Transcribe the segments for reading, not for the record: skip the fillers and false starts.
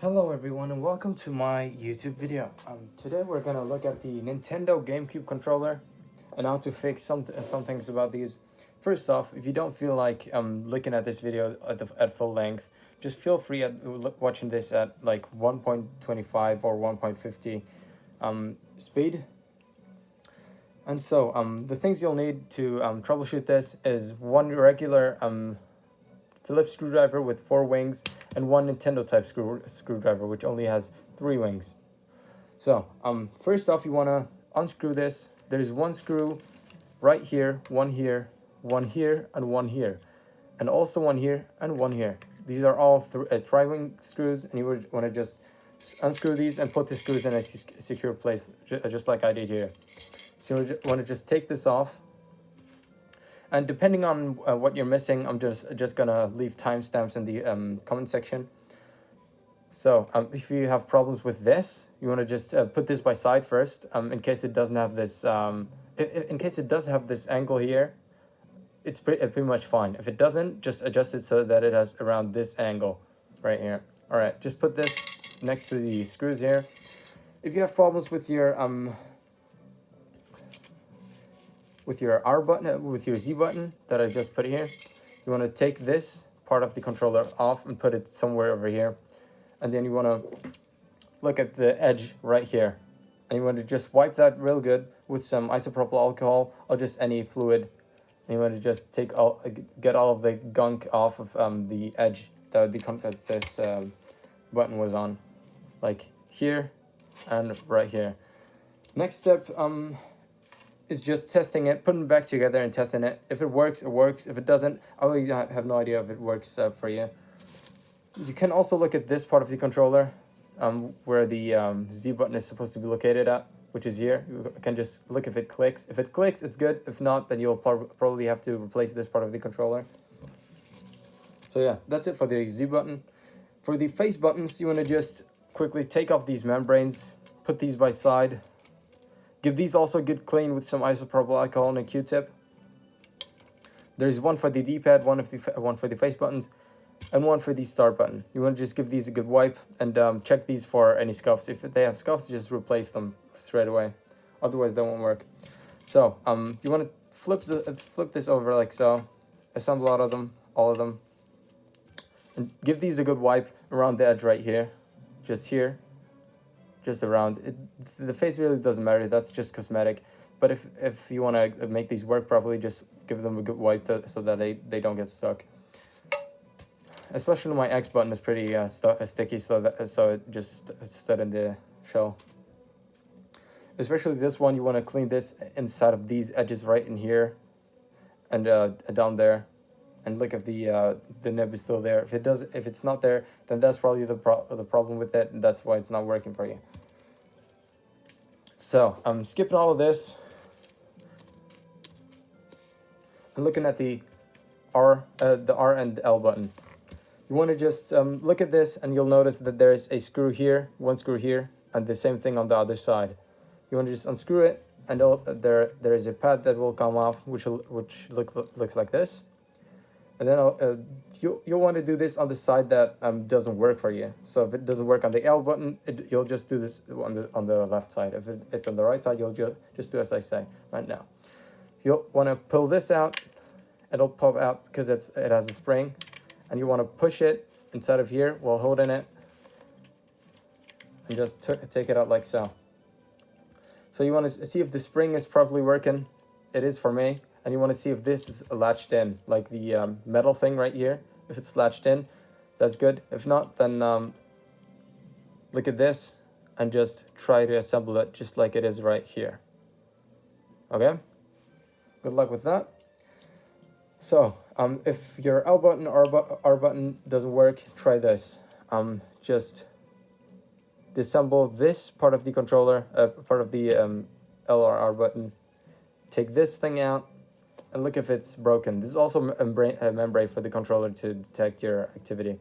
Hello everyone and welcome to my YouTube video. Today we're gonna look at the Nintendo GameCube Controller and how to fix some things about these. First off, if you don't feel like looking at this video at full length, just feel free at watching this at like 1.25 or 1.50 speed. And so the things you'll need to troubleshoot this is one regular Phillips screwdriver with 4 wings and one Nintendo type screwdriver which only has 3 wings. So first off, you want to unscrew this. There's one screw right here, one here, one here, and one here, and also one here and one here. These are all tri-wing screws, and you would want to just unscrew these and put the screws in a secure place, just like I did here. So you want to just take this off. And depending on what you're missing, I'm just gonna leave timestamps in the comment section. So if you have problems with this, you want to just put this by side first, in case it doesn't have this. In case it does have this angle here, it's pretty much fine. If it doesn't, just adjust it so that it has around this angle right here. All right, just put this next to the screws here. If you have problems with your R button, with your Z button that I just put here, you want to take this part of the controller off and put it somewhere over here. And then you want to look at the edge right here. And you want to just wipe that real good with some isopropyl alcohol or just any fluid. And you want to just get all of the gunk off of the edge that this button was on. Like here and right here. Next step, is just testing it, putting it back together and testing it. If it works, it works. If it doesn't, I really have no idea if it works for you. You can also look at this part of the controller, where the Z button is supposed to be located at, which is here. You can just look if it clicks. If it clicks, it's good. If not, then you'll probably have to replace this part of the controller. So yeah, that's it for the Z button. For the face buttons, you want to just quickly take off these membranes, put these by side. Give these also a good clean with some isopropyl alcohol and a Q-tip. There's one for the D-pad, one for the face buttons, and one for the start button. You want to just give these a good wipe and check these for any scuffs. If they have scuffs, just replace them straight away. Otherwise, they won't work. So you want to flip this over like so. Assemble all of them, and give these a good wipe around the edge right here, just here. Just around it. The face really doesn't matter, that's just cosmetic. But if you want to make these work properly, just give them a good wipe so that they don't get stuck. Especially my X button is pretty sticky, so it just stood in the shell. Especially this one, you want to clean this inside of these edges right in here and down there, and look if the nib is still there. If it's not there, then that's probably the problem with it, and that's why it's not working for you. So I'm skipping all of this and looking at the R and L button. You want to just look at this, and you'll notice that there is a screw here, one screw here, and the same thing on the other side. You want to just unscrew it, and there is a pad that will come off, which looks like this. And then you'll want to do this on the side that doesn't work for you. So if it doesn't work on the L button, you'll just do this on the left side. If it's on the right side, you'll just do as I say right now. You'll want to pull this out. It'll pop out because it has a spring, and you want to push it inside of here while holding it, and just take it out like so. So you want to see if the spring is properly working. It is for me. And you want to see if this is latched in, like the metal thing right here. If it's latched in, that's good. If not, then look at this and just try to assemble it just like it is right here. Okay? Good luck with that. So, if your L button or R button doesn't work, try this. Just disassemble this part of the controller, part of the L or R button. Take this thing out. And look if it's broken. This is also a membrane for the controller to detect your activity.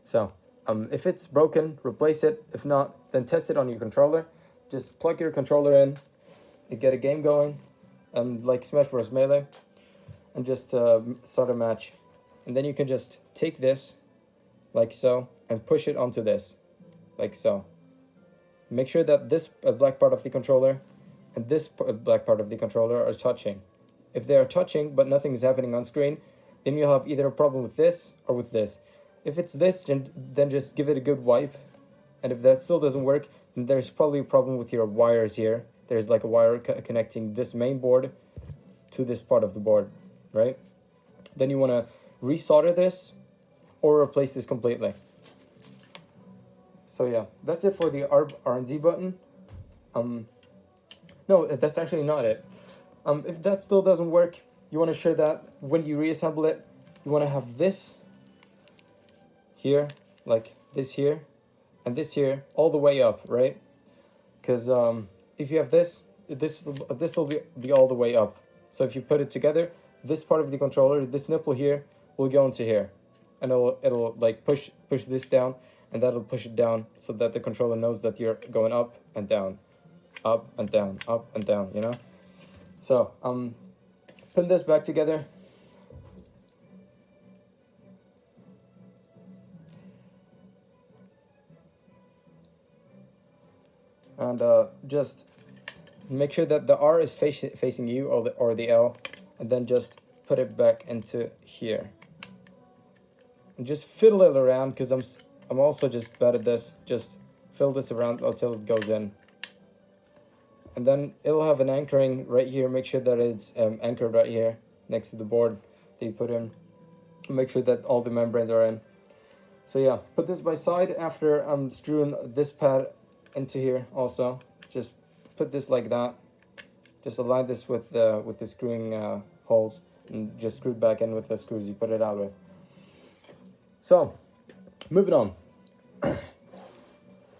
So if it's broken, replace it. If not, then test it on your controller. Just plug your controller in and get a game going, like Smash Bros. Melee, and just start a match. And then you can just take this like so, and push it onto this, like so. Make sure that this black part of the controller and this black part of the controller are touching. If they are touching but nothing is happening on screen, then you'll have either a problem with this or with this. If it's this, then just give it a good wipe. And if that still doesn't work, then there's probably a problem with your wires here. There's like a wire connecting this main board to this part of the board, right? Then you want to resolder this or replace this completely. So yeah, that's it for the R and Z button. No, that's actually not it. If that still doesn't work, you want to ensure that when you reassemble it, you want to have this here, like this here, and this here, all the way up, right? Because if you have this will be all the way up. So if you put it together, this part of the controller, this nipple here, will go into here, and it'll like push this down, and that'll push it down so that the controller knows that you're going up and down, up and down, up and down, you know? So, putting this back together. And just make sure that the R is facing you, or the L, and then just put it back into here. And just fiddle it around, because I'm also just bad at this. Just fill this around until it goes in. And then it'll have an anchoring right here. Make sure that it's anchored right here next to the board that you put in. Make sure that all the membranes are in. So yeah, put this by side after screwing this pad into here also. Just put this like that. Just align this with the screwing holes, and just screw it back in with the screws you put it out with. So, moving on.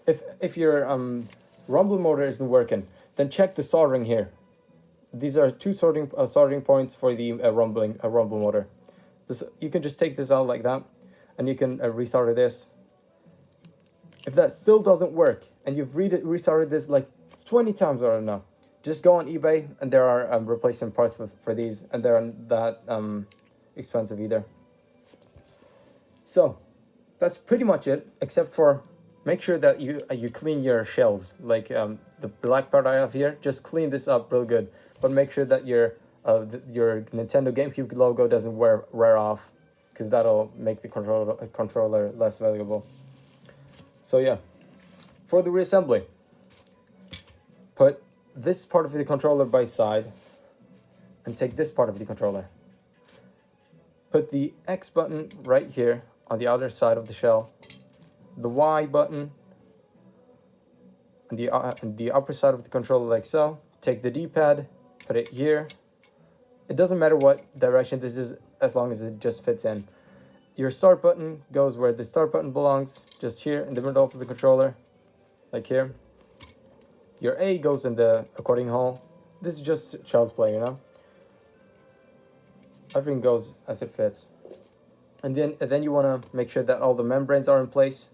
If your rumble motor isn't working, then check the soldering here. These are two soldering points for the rumble motor. You can just take this out like that, and you can resolder this. If that still doesn't work, and you've resoldered this like 20 times or now, just go on eBay, and there are replacement parts for these, and they aren't that expensive either. So that's pretty much it, except for make sure that you clean your shells, like the black part I have here. Just clean this up real good, but make sure that your Nintendo GameCube logo doesn't wear off, because that'll make the controller less valuable. So yeah, for the reassembly, put this part of the controller by side, and take this part of the controller. Put the X button right here on the other side of the shell, the Y button on the upper side of the controller like so. Take the D-pad, put it here. It doesn't matter what direction this is, as long as it just fits in. Your start button goes where the start button belongs, just here in the middle of the controller, like here. Your A goes in the accordion hole. This is just child's play, you know? Everything goes as it fits. And then you want to make sure that all the membranes are in place.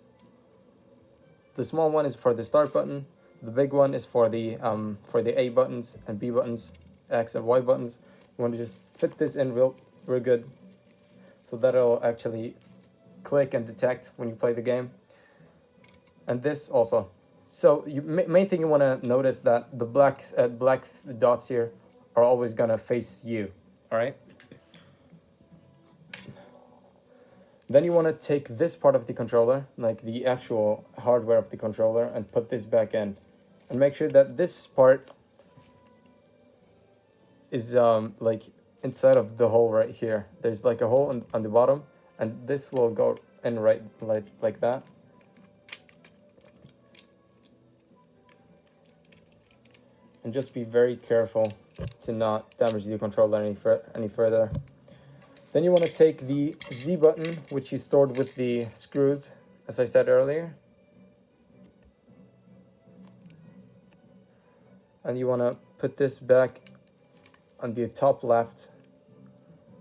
The small one is for the start button. The big one is for the A buttons and B buttons, X and Y buttons. You want to just fit this in real good, so that it'll actually click and detect when you play the game. And this also. So main thing you want to notice that the black dots here are always gonna face you. All right. Then you want to take this part of the controller, like the actual hardware of the controller, and put this back in. And make sure that this part is like inside of the hole right here. There's like a hole on the bottom, and this will go in right like that. And just be very careful to not damage the controller any further. Then you want to take the Z button, which you stored with the screws, as I said earlier. And you want to put this back on the top left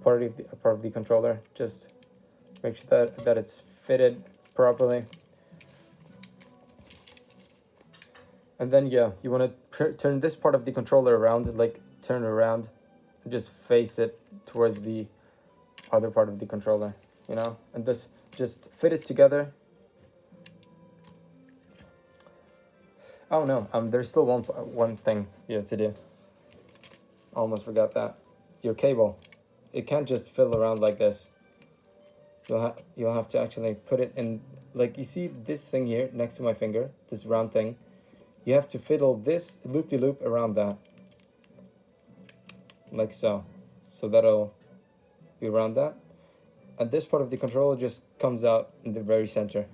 part of the controller. Just make sure that it's fitted properly. And then yeah, you want to turn this part of the controller around, like turn it around, and just face it towards the other part of the controller, you know, and just fit it together Oh no, there's still one thing you have to do. Almost forgot that. Your cable, it can't just fiddle around like this. You'll have to actually put it in, like you see this thing here next to my finger, this round thing. You have to fiddle this loop-de-loop around that, like so. So that'll be around that. And this part of the controller just comes out in the very center.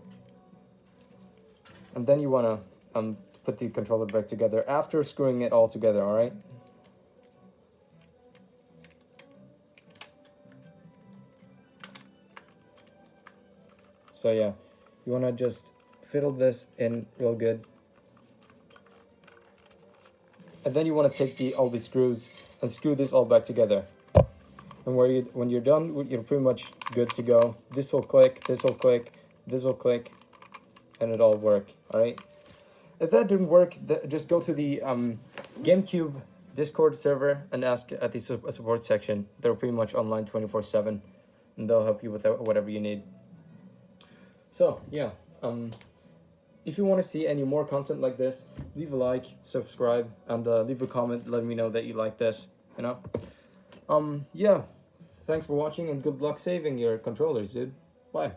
And then you want to put the controller back together after screwing it all together, all right? So yeah, you want to just fiddle this in real good. And then you want to take all the screws and screw this all back together. And when you're done, you're pretty much good to go. This will click, this will click, this will click, and it'll work, all right? If that didn't work, just go to the GameCube Discord server and ask at the support section. They're pretty much online 24/7, and they'll help you with whatever you need. So yeah, if you want to see any more content like this, leave a like, subscribe, and leave a comment letting me know that you like this, you know? Yeah, thanks for watching and good luck saving your controllers, dude. Bye.